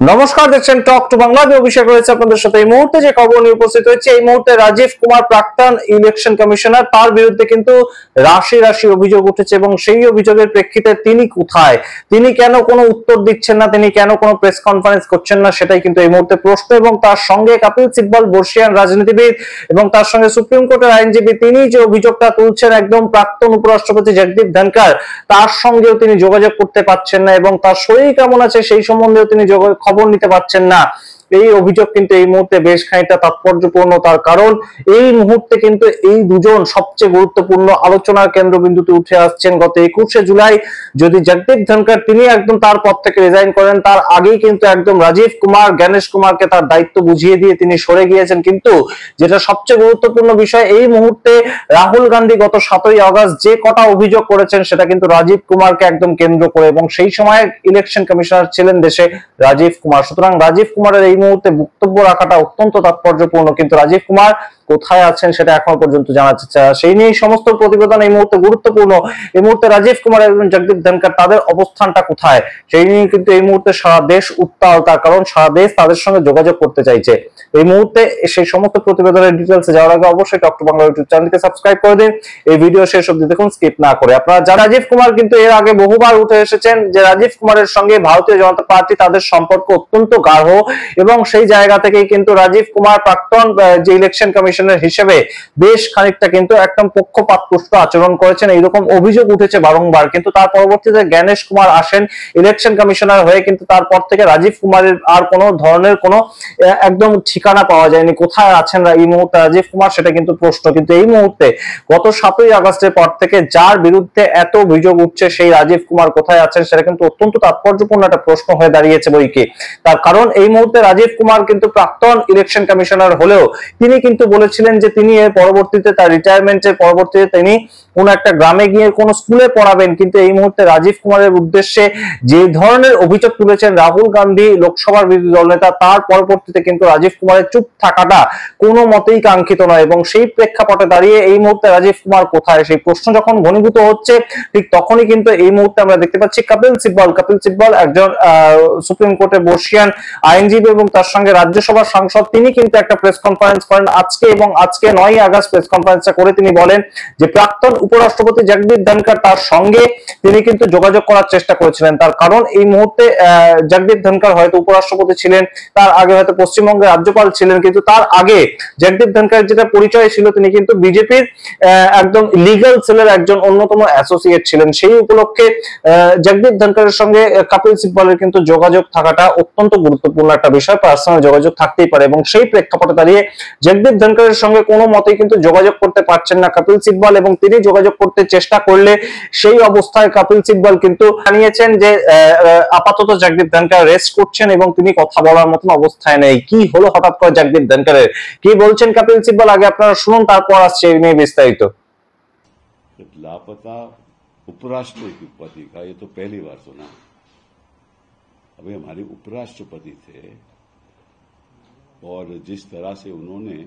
নমস্কার, দেখছেন talk to Bangla. আমি অভিষেক রয়েছে আপনাদের সাথে। এই মুহূর্তে যে খবর নিয়ে উপস্থিত হয়েছে, এই মুহূর্তে রাজীব কুমার, প্রাক্তন ইলেকশন কমিশনার, তার বিরুদ্ধে কিন্তু রাশি রাশি অভিযোগ উঠেছে এবং সেই অভিযোগের প্রেক্ষিতে তিনি কোথায়, তিনি কেন কোনো উত্তর দিচ্ছেন না, তিনি কেন কোনো প্রেস কনফারেন্স করছেন না, সেটাই কিন্তু এই মুহূর্তে প্রশ্ন। এবং তার সঙ্গে কপিল সিব্বল, বর্ষিয়ান রাজনীতিবিদ, এবং তার সঙ্গে সুপ্রিম কোর্টের আইনজীবী, তিনি যে অভিযোগটা তুলছেন একদম প্রাক্তন উপরাষ্ট্রপতি জগদীপ ধনখড়, তার সঙ্গেও তিনি যোগাযোগ করতে পারছেন না এবং তার শরীর কেমন আছে সেই সম্বন্ধেও তিনি খবর নিতে পারছেন না। এই অভিযোগ কিন্তু এই মুহূর্তে বেশ খানিকটা তাৎপর্যপূর্ণ। তার কারণ এই মুহূর্তে কিন্তু এই দুজন সবচেয়ে গুরুত্বপূর্ণ আলোচনার কেন্দ্রবিন্দুতে উঠে আসছেন। গত 21শে জুলাই যদি জগদীপ ধনখড় তিনি একদম তার পদ থেকে রিজাইন করেন, তার আগেই কিন্তু একদম রাজীব কুমার, জ্ঞানেশ কুমারকে তার দায়িত্ব বুঝিয়ে দিয়ে তিনি সরে গিয়েছেন। কিন্তু যেটা সবচেয়ে গুরুত্বপূর্ণ বিষয়, এই মুহূর্তে রাহুল গান্ধী গত 7ই আগস্ট যে কটা অভিযোগ করেছেন সেটা কিন্তু রাজীব কুমারকে একদম কেন্দ্র করে, এবং সেই সময় ইলেকশন কমিশনার ছিলেন দেশে রাজীব কুমার। সুতরাং রাজীব কুমারের এই মুহূর্তে বক্তব্য রাখাটা অত্যন্ত তাৎপর্যপূর্ণ। কিন্তু রাজীব কুমার কোথায় আছেন সেটা এখনো পর্যন্ত জানা যাচ্ছে না। সেই নিয়ে সমস্ত প্রতিবেদন এই মুহূর্তে গুরুত্বপূর্ণ। এই মুহূর্তে রাজীব কুমার এবং জগদীপ ধনখড়, তাদের অবস্থানটা কোথায়, সেই নিয়ে কিন্তু এই মুহূর্তে সারা দেশ উত্তাল। তার কারণ সারা দেশ তাদের সঙ্গে যোগাযোগ করতে চাইছে। এই মুহূর্তে সেই সমস্ত প্রতিবেদনের ডিটেলসে যাওয়ার আগে অবশ্যই টক টু বাংলা ইউটিউব চ্যানেলকে সাবস্ক্রাইব করে দিন। এই ভিডিও শেষ অবধি দেখুন, স্কিপ না করে। আপনারা যারা, রাজীব কুমার কিন্তু এর আগে বহুবার উঠে এসেছেন যে রাজীব কুমারের সঙ্গে ভারতীয় জনতা পার্টি, তাদের সম্পর্ক অত্যন্ত গাঢ়, এবং সেই জায়গা থেকেই কিন্তু রাজীব কুমার প্রাক্তন যে ইলেকশন কমিশনার হিসেবে বেশ খানিকটা কিন্তু একদম পক্ষপাতদুষ্ট আচরণ করেছেন, এইরকম অভিযোগ উঠেছে বারংবার। কিন্তু তার পরবর্তীতে জ্ঞানেশ কুমার আসেন ইলেকশন কমিশনার হয়ে, কিন্তু তারপর থেকে রাজীব কুমারের আর কোনো ধরনের কোনো একদম ঠিকানা পাওয়া যায়নি। কোথায় আছেন এই মুহূর্তে রাজীব কুমার, সেটা কিন্তু প্রশ্ন। কিন্তু এই মুহূর্তে গত 7ই আগস্টের পর থেকে যার বিরুদ্ধে এত অভিযোগ উঠছে, সেই রাজীব কুমার কোথায় আছেন সেটা কিন্তু অত্যন্ত তাৎপর্যপূর্ণ একটা প্রশ্ন হয়ে দাঁড়িয়েছে বইকে। তার কারণ এই মুহূর্তে রাজীব কুমার কিন্তু প্রাক্তন ইলেকশন কমিশনার হলেও তিনি কিন্তু বলেছিলেন যে তিনি এর পরবর্তীতে, তার রিটায়ারমেন্টের পরবর্তীতে তিনি কোন একটা গ্রামে গিয়ে কোন স্কুলে পড়াবেন। কিন্তু এই মুহূর্তে রাজীব কুমারের উদ্দেশ্যে যে ধরনের অভিযোগ তুলেছেন রাহুল গান্ধী, লোকসভার বিরোধী দলনেতা, তার পরবর্তীতে কিন্তু রাজীব কুমারের চুপ থাকাটা কোনো মতেই কাঙ্ক্ষিত নয়। এবং সেই প্রেক্ষাপটে দাঁড়িয়ে এই মুহূর্তে রাজীব কুমার কোথায়, সেই প্রশ্ন যখন ঘনীভূত হচ্ছে, ঠিক তখনই কিন্তু এই মুহূর্তে আমরা দেখতে পাচ্ছি কপিল সিব্বল একজন সুপ্রিম কোর্টের বর্ষিয়ান আইনজীবী এবং তার সঙ্গে রাজ্যসভার সাংসদ, তিনি কিন্তু একটা প্রেস কনফারেন্স করেন আজকে, এবং আজকে 9ই আগস্ট প্রেস কনফারেন্সটা করে তিনি বলেন যে প্রাক্তন উপরাষ্ট্রপতি জগদীপ ধনখড়, তার সঙ্গে তিনি কিন্তু যোগাযোগ করার চেষ্টা করেছিলেন। তার কারণ এই মুহূর্তে জগদীপ ধনখড় হয়তো উপরাষ্ট্রপতি ছিলেন, তার আগে হয়তো পশ্চিমবঙ্গের রাজ্যপাল ছিলেন, কিন্তু তার আগে জগদীপ ধনখড়ের যেটা পরিচয় ছিল, তিনি কিন্তু বিজেপির একদম লিগ্যাল সেলের একজন অন্যতম অ্যাসোসিয়েট ছিলেন। সেই উপলক্ষে জগদীপ ধনখড়ের সঙ্গে কপিল সিব্বলের কিন্তু যোগাযোগ থাকাটা অত্যন্ত গুরুত্বপূর্ণ একটা বিষয়। পার্সোনাল যোগাযোগ থাকতেই পারে, এবং সেই প্রেক্ষাপটে দাঁড়িয়ে জগদীপ ধনখড়ের সঙ্গে কোনো মতেই কিন্তু যোগাযোগ করতে পারছেন না কপিল সিব্বল, এবং তিনি যোগাযোগ করতে চেষ্টা করলে সেই অবস্থায় কপিল সিব্বল কিন্তু জানিয়েছেন যে আপাতত জগদীপ ধনখড় রেস্ট করছেন এবং তিনি কথা বলার মতন অবস্থায় নেই। কি হলো হঠাৎ করে জগদীপ ধনখড়ের, কি বলছেন কপিল সিব্বল, আগে আপনারা শুনুন, তারপর আসছে এই নিয়ে বিস্তারিত। लापता उपराष्ट्रपति का ये तो पहली बार सुना। अभी हमारे उपराष्ट्रपति थे और जिस तरह से उन्होंने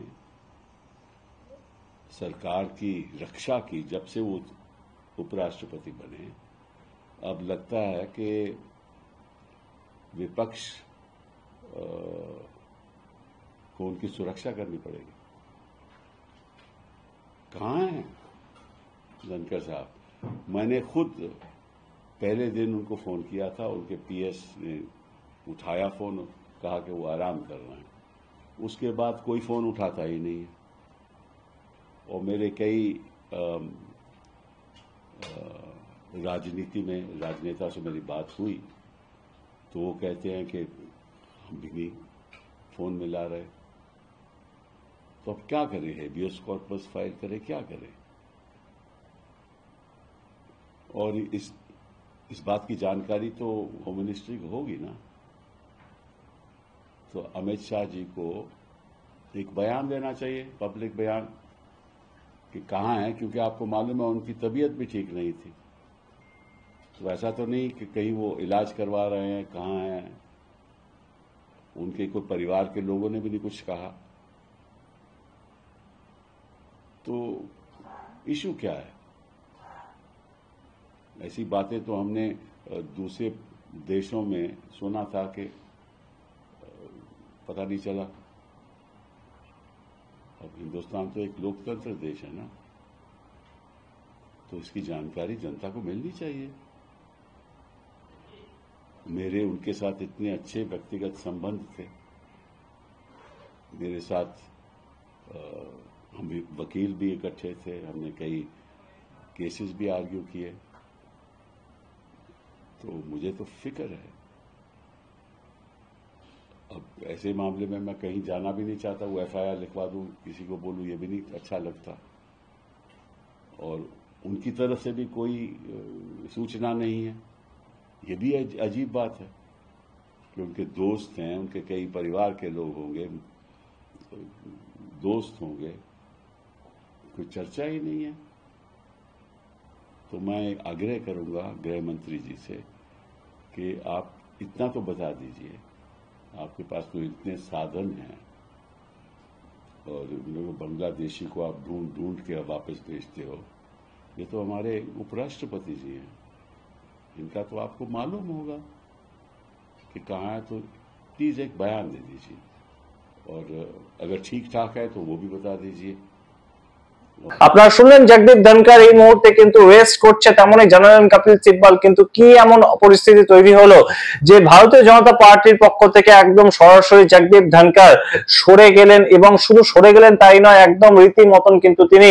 सरकार की रक्षा की जब से वो उपराष्ट्रपति बने, अब लगता है कि विपक्ष को उनकी सुरक्षा करनी पड़ेगी। कहाँ है धनखड़ साहब? मैंने खुद पहले दिन उनको फोन किया था, उनके पीएस ने उठाया फोन, कहा कि वो आराम कर रहे हैं। उसके बाद कोई फोन उठाता ही नहीं है। और मेरे कई राजनीति में राजनेता से मेरी बात हुई तो वो कहते हैं कि हम भी नहीं फोन मिला रहे। तो अब क्या करें? हेबियस कॉर्पस फाइल करें, क्या करें? और इस बात की जानकारी तो होम मिनिस्ट्री को होगी ना। तो अमित शाह जी को एक बयान देना चाहिए, पब्लिक बयान, कि कहाँ है, क्योंकि आपको मालूम है उनकी तबीयत भी ठीक नहीं थी। तो ऐसा तो नहीं कि कहीं वो इलाज करवा रहे हैं, कहाँ हैं, उनके कोई परिवार के लोगों ने भी नहीं कुछ कहा। तो इशू क्या है? ऐसी बातें तो हमने दूसरे देशों में सुना था कि पता नहीं चला। अब हिंदुस्तान तो एक लोकतंत्र देश है ना, तो इसकी जानकारी जनता को मिलनी चाहिए। मेरे उनके साथ इतने अच्छे व्यक्तिगत संबंध थे, मेरे साथ हम वकील भी इकट्ठे थे, हमने कई केसेस भी आर्ग्यू किए, तो मुझे तो फिक्र है। अब ऐसे मामले में मैं कहीं जाना भी नहीं चाहता, वो एफआईआर लिखवा दूं, किसी को बोलूं, ये भी नहीं अच्छा लगता। और उनकी तरफ से भी कोई सूचना नहीं है, ये भी अजीब बात है कि उनके दोस्त हैं, उनके कई परिवार के लोग होंगे, दोस्त होंगे, कोई चर्चा ही नहीं है। तो मैं आग्रह करूंगा गृह मंत्री जी से कि आप इतना तो बता दीजिए, आपके पास तो इतने साधन हैं, और बांग्लादेशी को आप ढूंढ ढूंढ के वापस भेजते हो, ये तो हमारे उपराष्ट्रपति जी हैं, इनका तो आपको मालूम होगा कि कहाँ है, तो प्लीज एक बयान दे दीजिए, और अगर ठीक ठाक है तो वो भी बता दीजिए। আপনারা শুনলেন জগদীপ ধনখড় এই মুহূর্তে কিন্তু রেস্ট করছে, তেমনই জানালেন কপিল সিব্বল। কিন্তু কি এমন পরিস্থিতি তৈরি হলো যে ভারতীয় জনতা পার্টির পক্ষ থেকে একদম সরাসরি জগদীপ ধনখড় সরে গেলেন, এবং শুধু সরে গেলেন তাই নয়, একদম রীতিমতন কিন্তু তিনি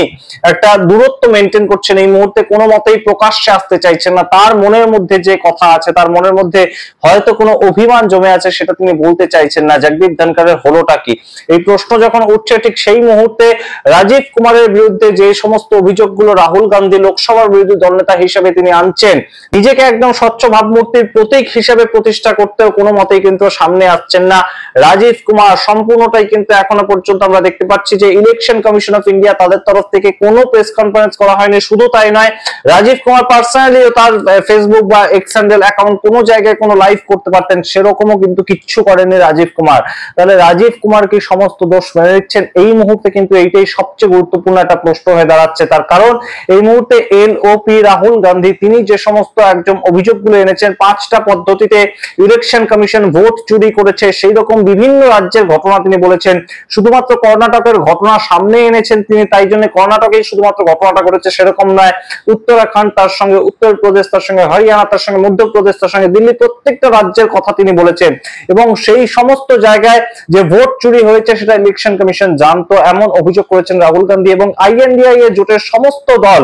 একটা দূরত্ব মেনটেন করছেন। এই মুহূর্তে কোনো মতেই প্রকাশ্যে আসতে চাইছেন না, তার মনের মধ্যে যে কথা আছে, তার মনের মধ্যে হয়তো কোনো অভিমান জমে আছে, সেটা তিনি বলতে চাইছেন না। জগদীপ ধনখড়ের হলোটা কি, এই প্রশ্ন যখন উঠছে, ঠিক সেই মুহূর্তে রাজীব কুমারের বিরুদ্ধে যে সমস্ত অভিযোগগুলো রাহুল গান্ধী লোকসভার বিরোধী দলনেতা হিসেবে তিনি আনছেন, নিজেকে একদম স্বচ্ছ ভাবমূর্তির প্রতীক হিসেবে প্রতিষ্ঠা করতেও কোনো মতেই কিন্তু সামনে আসছেন না রাজীব কুমার। সম্পূর্ণটাই কিন্তু এখনো পর্যন্ত আমরা দেখতে পাচ্ছি যে ইলেকশন কমিশন অফ ইন্ডিয়া তাদের তরফ থেকে কোনো প্রেস কনফারেন্স করা হয়নি। শুধু তাই নয়, রাজীব কুমার পার্সোনালিও তার ফেসবুক বা এক্স হ্যান্ডেল অ্যাকাউন্ট কোনো জায়গায় কোনো লাইভ করতে পারতেন, সেরকমও কিন্তু কিচ্ছু করেননি রাজীব কুমার। তাহলে রাজীব কুমার কি সমস্ত দোষ মেনে নিচ্ছেন? এই মুহূর্তে কিন্তু এইটাই সবচেয়ে গুরুত্বপূর্ণ একটা প্রশ্ন হয়ে দাঁড়াচ্ছে। তার কারণ এই মুহূর্তে এলওপি রাহুল গান্ধী তিনি যে সমস্ত একদম অভিযোগগুলো এনেছেন, 5টা পদ্ধতিতে ইলেকশন কমিশন ভোট চুরি করেছে, সেই রকম বিভিন্ন রাজ্যের ঘটনা তিনি বলেছেন। শুধুমাত্র কর্ণাটকের ঘটনা সামনে এনেছেন তিনি, তাই জন্য কর্ণাটকেই শুধুমাত্র ঘটনাটা ঘটেছে সেরকম নয়। উত্তরাখণ্ড, তার সঙ্গে উত্তরপ্রদেশ, তার সঙ্গে হরিয়ানা, তার সঙ্গে মধ্যপ্রদেশ, তার সঙ্গে দিল্লি, প্রত্যেকটা রাজ্যের কথা তিনি বলেছেন। এবং সেই সমস্ত জায়গায় যে ভোট চুরি হয়েছে সেটা ইলেকশন কমিশন জানতো, এমন অভিযোগ করেছেন রাহুল গান্ধী। এবং আইএনডিআই জোটের সমস্ত দল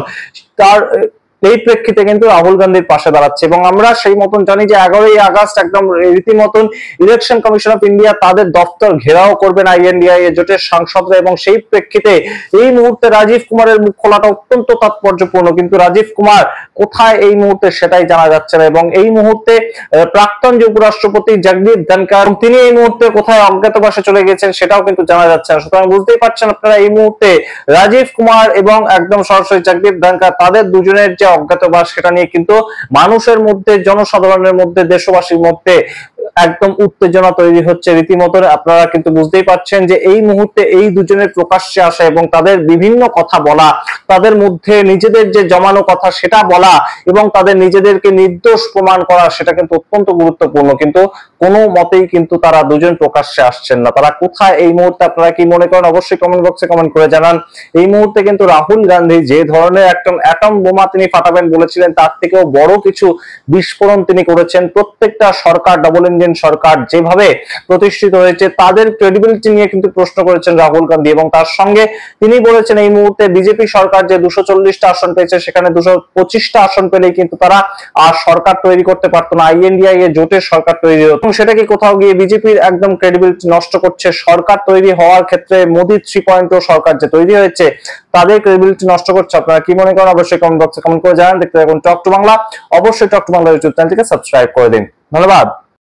তার এই প্রেক্ষিতে কিন্তু রাহুল গান্ধীর পাশে দাঁড়াচ্ছে। এবং আমরা সেই মতন জানি যে 11ই আগস্ট একদম রীতিমতন ইলেকশন কমিশন অফ ইন্ডিয়া তাদের দপ্তর ঘেরাও করবেন আইএনডিআই জোটের সাংসদরা, এবং সেই প্রেক্ষিতে এই মুহূর্তে রাজীব কুমারের মুখ খোলাটা অত্যন্ত তাৎপর্যপূর্ণ। কিন্তু রাজীব কুমার কোথায় এই মুহূর্তে সেটাই জানা যাচ্ছে না। এবং এই মুহূর্তে প্রাক্তন যে উপরাষ্ট্রপতি জগদীপ ধনখড় তিনি এই মুহূর্তে কোথায় অজ্ঞাতবাসে চলে গেছেন সেটাও কিন্তু জানা যাচ্ছে না। সুতরাং বুঝতেই পারছেন আপনারা, এই মুহূর্তে রাজীব কুমার এবং একদম সরাসরি জগদীপ ধনখড় তাদের দুজনের যে অজ্ঞাতবাস, সেটা নিয়ে কিন্তু মানুষের মধ্যে, জনসাধারণের মধ্যে, দেশবাসীর মধ্যে একদম উত্তেজনা তৈরি হচ্ছে রীতিমতো। আপনারা কিন্তু বুঝতেই পারছেন যে এই মুহূর্তে এই দুজনের প্রকাশ্যে আসা এবং তাদের বিভিন্ন কথা বলা, তাদের মধ্যে নিজেদের যে জমানো কথা সেটা বলা, এবং তাদের নিজেদেরকে নির্দোষ প্রমাণ করা, সেটা কিন্তু অত্যন্ত গুরুত্বপূর্ণ। কিন্তু কোনো মতেই কিন্তু তারা দুজন প্রকাশ্যে আসছেন না। তারা কোথায় এই মুহূর্তে, আপনারা কি মনে করেন অবশ্যই কমেন্ট বক্সে কমেন্ট করে জানান। এই মুহূর্তে কিন্তু রাহুল গান্ধী যে ধরনের একটা অ্যাটম বোমা তিনি ফাটাবেন বলেছিলেন, তার থেকেও বড় কিছু বিস্ফোরণ তিনি করেছেন। প্রত্যেকটা সরকার, ডবল ইঞ্জিন সরকার যেভাবে প্রতিষ্ঠিত হয়েছে, তাদের ক্রেডিবিলিটি নিয়ে কিন্তু প্রশ্ন করেছেন রাহুল গান্ধী। এবং তার সঙ্গে তিনি বলেছেন এই মুহূর্তে বিজেপি সরকার যে 240টা আসন পেয়েছে, সেখানে 225টা আসন পেলেই কিন্তু তারা আর সরকার তৈরি করতে পারতো না, আইএনডিআই জোটের সরকার তৈরি হতো। সেটা কি কোথাও গিয়ে বিজেপির একদম ক্রেডিবিলিটি নষ্ট করছে? সরকার তৈরি হওয়ার ক্ষেত্রে মোদি 3.0 সরকার যে তৈরি হয়েছে, তাদের ক্রেডিবিলিটি নষ্ট করছে। আপনারা কি মনে করেন অবশ্যই কমেন্ট বক্সে কমেন্ট করে জানান। দেখতে থাকুন টক টু বাংলা। অবশ্যই টক টু বাংলা ইউটিউব চ্যানেলটিকে সাবস্ক্রাইব করে দিন। ধন্যবাদ।